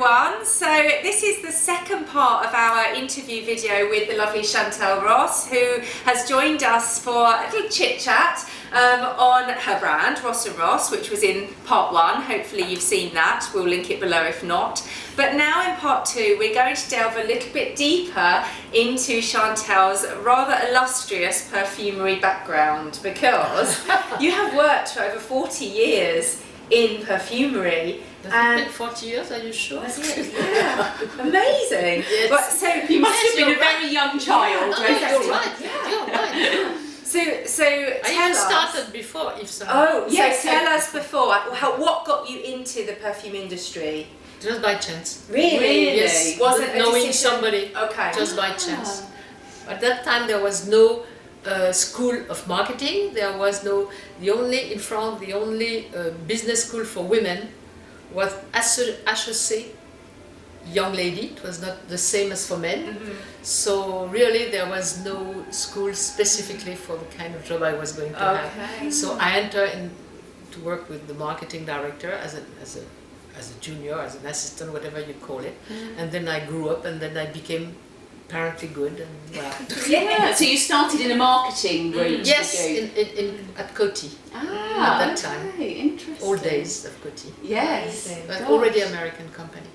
everyone. So this is the second part of our interview video with the lovely Chantal Roos, who has joined us for a little chit chat on her brand, Roos Roos, which was in part one. Hopefully you've seen that. We'll link it below if not. But now in part two, we're going to delve a little bit deeper into Chantal's rather illustrious perfumery background, because you have worked for over 40 years in perfumery. Does it make 40 years, are you sure? Yeah, amazing. Yes. But, so You must have been a very young child. No, you're right. You're right. So I tell even us. started before, if so. Oh, Yes, so tell us before, what got you into the perfume industry? Just by chance. Really? Yes. Wasn't a knowing decision? somebody. Okay. Just by chance. At that time there was no school of marketing. There was no. In France, the only business school for women was HEC. Young lady. It was not the same as for men. Mm-hmm. So really there was no school specifically for the kind of job I was going to have. So I entered in to work with the marketing director as a junior, as an assistant, whatever you call it. And then I grew up, and then I became apparently good. And well. Yeah. So you started in a marketing route. Yes, did you? at Gaultier. Ah, at that time. okay, interesting. Old days of Gaultier. Yes. Amazing. But Gosh. already American company.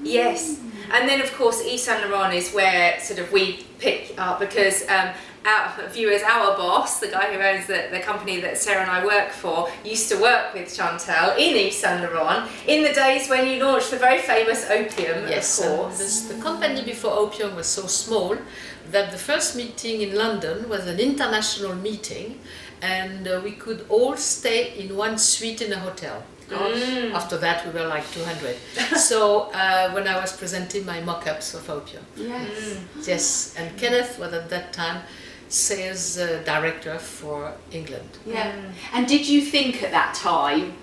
Yes, and then of course Yves Saint Laurent is where sort of we pick up, because our viewers, our boss, the guy who owns the company that Sarah and I work for, used to work with Chantal in Yves Saint Laurent in the days when you launched the very famous Opium, Yes, of course. the company before Opium was so small that the first meeting in London was an international meeting, and we could all stay in one suite in a hotel. After that we were like 200. So when I was presenting my mock-ups of Opium. Yes. Yes, and Kenneth was at that time sales director for England. Yeah. And did you think at that time,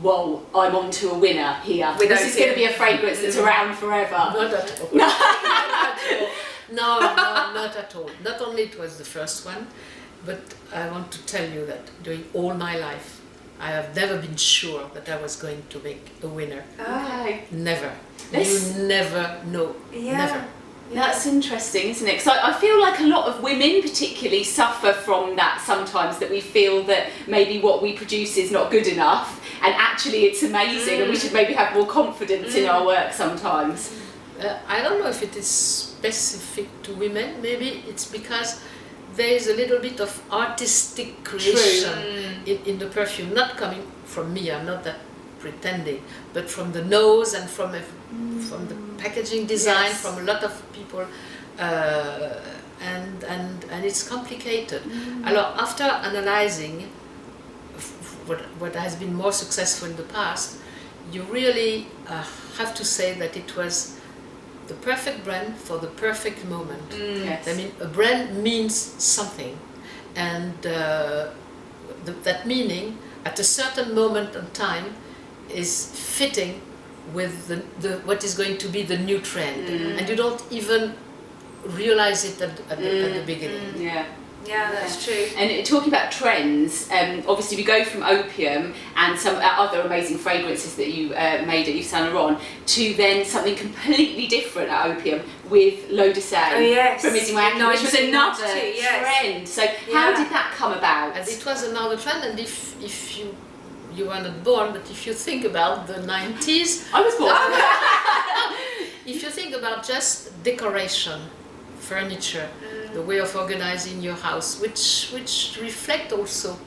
well, I'm on to a winner here. With this is going to Opium. be a fragrance that's around forever. Not at all. No. No, not at all. Not only it was the first one, but I want to tell you that during all my life I have never been sure that I was going to make a winner. Okay. Never. This- You never know. Yeah. Never. That's interesting, isn't it? Because I feel like a lot of women particularly suffer from that sometimes, that we feel that maybe what we produce is not good enough, and actually it's amazing, and we should maybe have more confidence in our work sometimes. I don't know if it is specific to women. Maybe it's because there is a little bit of artistic creation in the perfume, not coming from me. I'm not that pretending, but from the nose and from the packaging design, Yes. from a lot of people, and it's complicated. Alors, after analyzing what has been more successful in the past, you really have to say that it was the perfect brand for the perfect moment. Yes. I mean, a brand means something, and that meaning at a certain moment in time is fitting with what is going to be the new trend, and you don't even realize it at the beginning. Yeah. Yeah, that's true. And talking about trends, obviously we go from Opium and some other amazing fragrances that you made at Yves Saint Laurent to then something completely different at Opium with L'Eau de Sey Oh, yes. from Issey, which was another 1992, yes. trend. So how Yeah. did that come about? And it was another trend, and if you were not born, but if you think about the 90s, I was born. if you think about just decoration, furniture, the way of organizing your house, which reflect also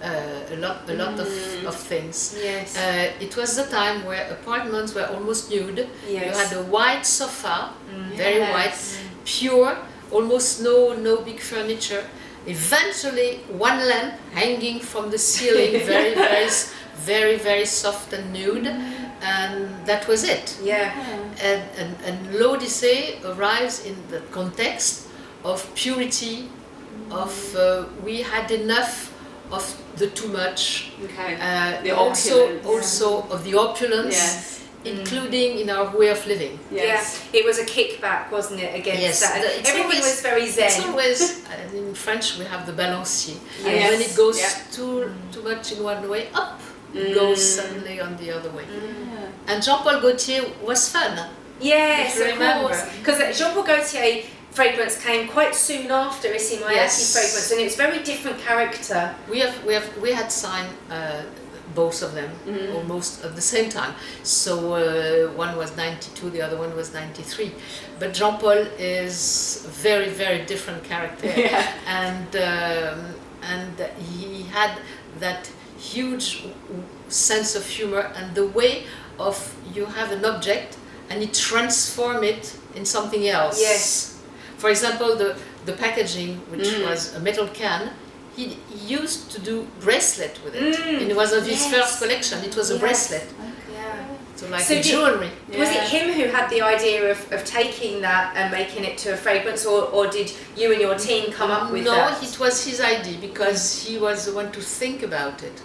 a lot of things. Yes. It was the time where apartments were almost nude. Yes. You had a white sofa, very Yes. white, pure, almost no big furniture. Eventually, one lamp hanging from the ceiling, very soft and nude, and that was it. Yeah. And L'Eau de Sey arrives in the context of purity, of we had enough of the too much, Okay. The also opulence. of the opulence, Yes. including in our way of living. Yes. Yeah, it was a kickback, wasn't it, against Yes, that? it's Everything always- was very zen. It's always in French we have the balancier, and Yes. when it goes Yeah. too much in one way, up, it goes suddenly on the other way. Yeah. And Jean-Paul Gaultier was fun. Yes, of remember. course. Because Jean-Paul Gaultier fragrance came quite soon after Issey Yes. fragrance, and it's very different character. We had signed both of them almost at the same time. So one was 92, the other one was 93. But Jean-Paul is a very, very different character. Yeah. And he had that huge sense of humor, and the way of you have an object and you transform it in something else. Yes. For example, the packaging, which was a metal can, he used to do bracelet with it. And it was of his first collection, it was a bracelet. Yeah. So like So jewelry. Was it him who had the idea of taking that and making it to a fragrance, or did you and your team come up with that? No, it was his idea, because he was the one to think about it.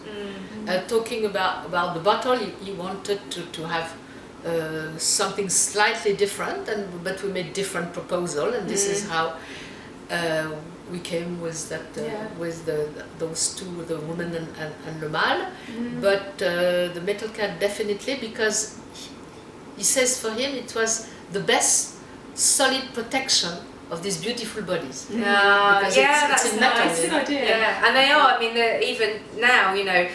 Talking about the bottle, he wanted to have something slightly different, but we made different proposal, and this is how we came with that with those two, the woman and le mâle. But the metal can definitely, because he says for him it was the best solid protection of these beautiful bodies. Because that's it's in metal. That's a good idea. Yeah, and they are. I mean, even now, you know,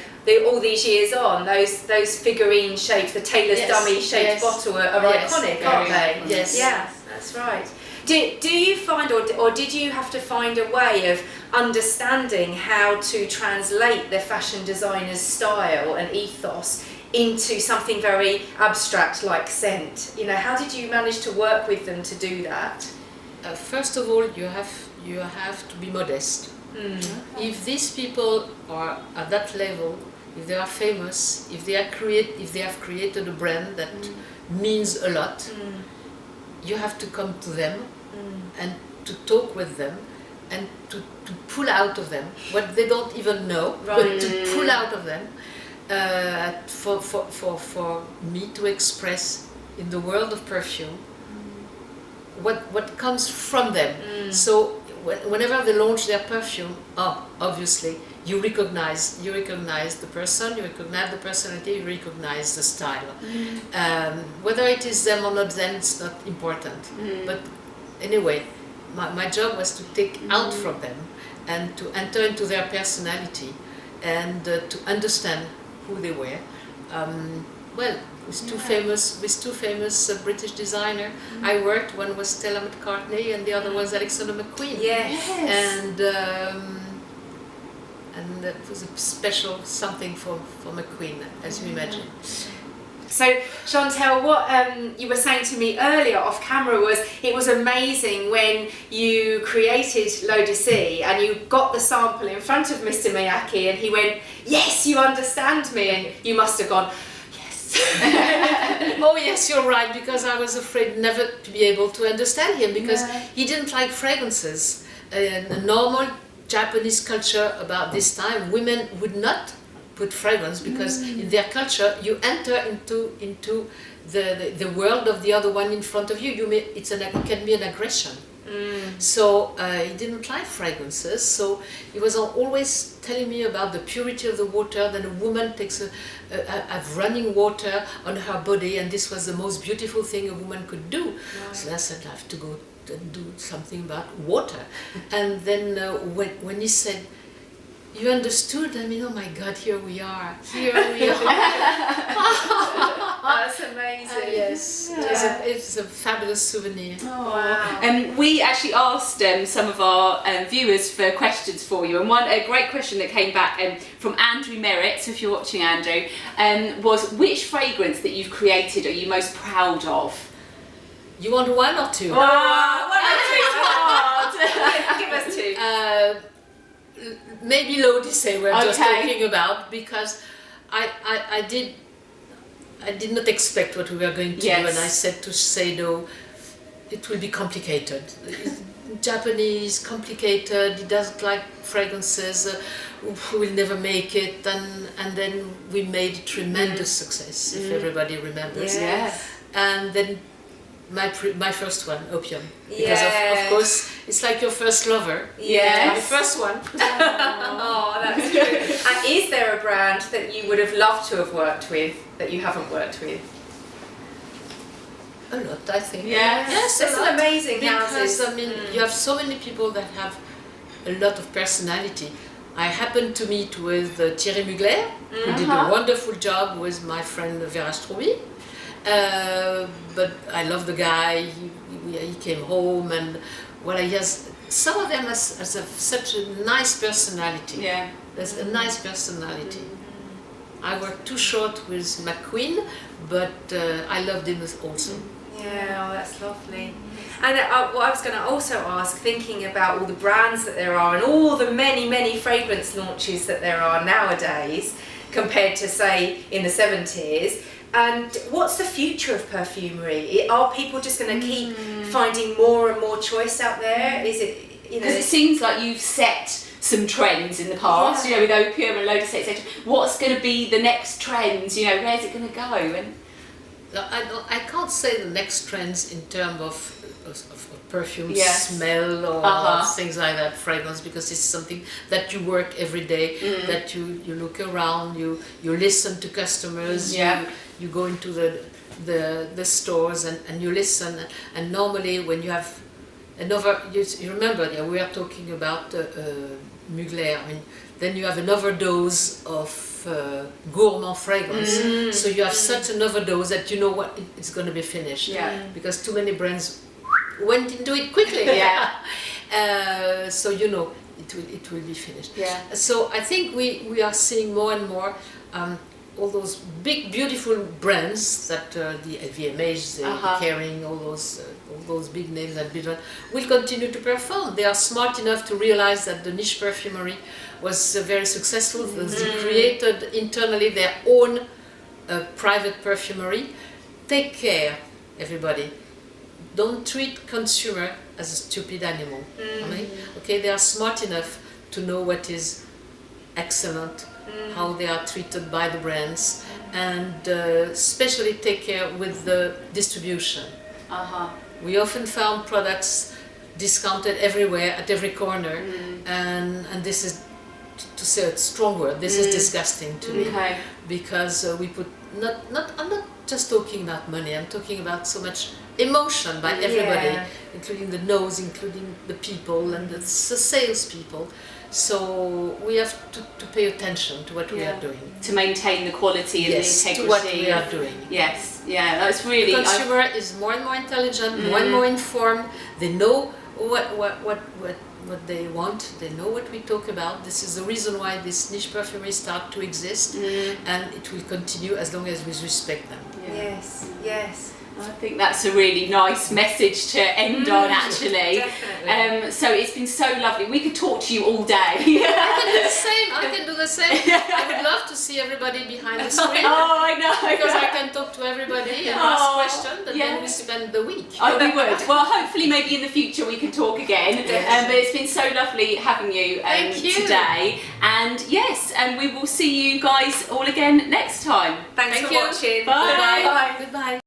all these years on, those figurine shapes, the tailor's dummy shaped bottle are iconic, aren't they? Yes. Yeah, that's right. Do you find, or did you have to find a way of understanding how to translate the fashion designer's style and ethos into something very abstract like scent? You know, how did you manage to work with them to do that? First of all, you have to be modest. If these people are at that level, if they are famous, if they have created a brand that means a lot, you have to come to them and to talk with them and to pull out of them what they don't even know, but to pull out of them for me to express in the world of perfume what comes from them. So whenever they launch their perfume, obviously you recognize the person, you recognize the personality, you recognize the style. Whether it is them or not them, it's not important. But anyway, my job was to take out from them and to enter into their personality and to understand who they were. With two famous British designers I worked. One was Stella McCartney and the other was Alexander McQueen. Yes. And that was a special something for McQueen, as you imagine. So Chantal, what you were saying to me earlier off camera was it was amazing when you created l'Odyssée and you got the sample in front of Mr. Miyake and he went, "Yes, you understand me," and you must have gone, oh yes, you're right, because I was afraid never to be able to understand him, because he didn't like fragrances. A normal Japanese culture about this time, women would not put fragrance, because in their culture you enter into the world of the other one in front of you. It can be an aggression. So he didn't like fragrances, so he was always telling me about the purity of the water. Then a woman takes a running water on her body, and this was the most beautiful thing a woman could do. So I said, I have to go and do something about water. And then when he said, "You understood," I mean, oh my God, here we are. That's amazing. Yes, it's a fabulous souvenir. Wow. We actually asked some of our viewers for questions for you, and a great question that came back from Andrew Merritt, so if you're watching, Andrew, was which fragrance that you've created are you most proud of? You want one or two? One or two. Give us two. Maybe l'Odyssée we're just talking about, because I did not expect what we were going to do, and I said to Seido, it will be complicated. Japanese, complicated, he doesn't like fragrances, we will never make it, and then we made tremendous success, if everybody remembers. And then my first one, Opium, because of course it's like your first lover. My first one. Oh, that's true. And is there a brand that you would have loved to have worked with that you haven't worked with? A lot, I think. Yes, it's an amazing because houses. I mean, you have so many people that have a lot of personality. I happened to meet with Thierry Mugler, who did a wonderful job with my friend Vera Struby. But I love the guy. He came home, and well, he has some of them has such a nice personality. Yeah, there's a nice personality. I worked too short with McQueen, but I loved him also. Yeah, oh, that's lovely. And what I was going to also ask, thinking about all the brands that there are and all the many fragrance launches that there are nowadays compared to, say, in the 70s, and what's the future of perfumery? Are people just going to keep finding more and more choice out there? Is it, you know... Because it seems like you've set some trends in the past, you know, with Opium and Lotus, etc. What's going to be the next trends? You know, where's it going to go? And I can't say the next trends in terms of perfume smell or things like that, fragrance, because it's something that you work every day, that you look around, you listen to customers, you go into the stores and you listen, and normally when you have another, you remember, we are talking about Mugler, I mean, then you have another dose of gourmand fragrance, so you have such an overdose that you know what, it's going to be finished, because too many brands went into it quickly, so you know it will be finished. So I think we are seeing more and more all those big beautiful brands that the LVMH, the Kering, all those big names that will continue to perform. They are smart enough to realize that the niche perfumery was very successful. They created internally their own private perfumery. Take care, everybody. Don't treat consumer as a stupid animal. Okay, they are smart enough to know what is excellent, how they are treated by the brands, and especially take care with the distribution. We often found products discounted everywhere, at every corner, and this is, to say a strong word, this is disgusting to me, because we put, I'm not just talking about money, I'm talking about so much emotion by everybody, including the nose, including the people and the sales people. So we have to pay attention to what we are doing. To maintain the quality and the integrity to what we are doing. Yes, that's really... The consumer is more and more intelligent, more and more informed. They know what they want, they know what we talk about. This is the reason why this niche perfumery start to exist, and it will continue as long as we respect them. Yes. I think that's a really nice message to end on, actually. Definitely. So it's been so lovely. We could talk to you all day. I can do the same. I would love to see everybody behind the screen. Oh, I know. Because I can talk to everybody and ask questions, and then we spend the week. Oh, we would. Well, hopefully maybe in the future we can talk again. But it's been so lovely having you, today. And yes, and we will see you guys all again next time. Thanks for watching. Bye. Goodbye.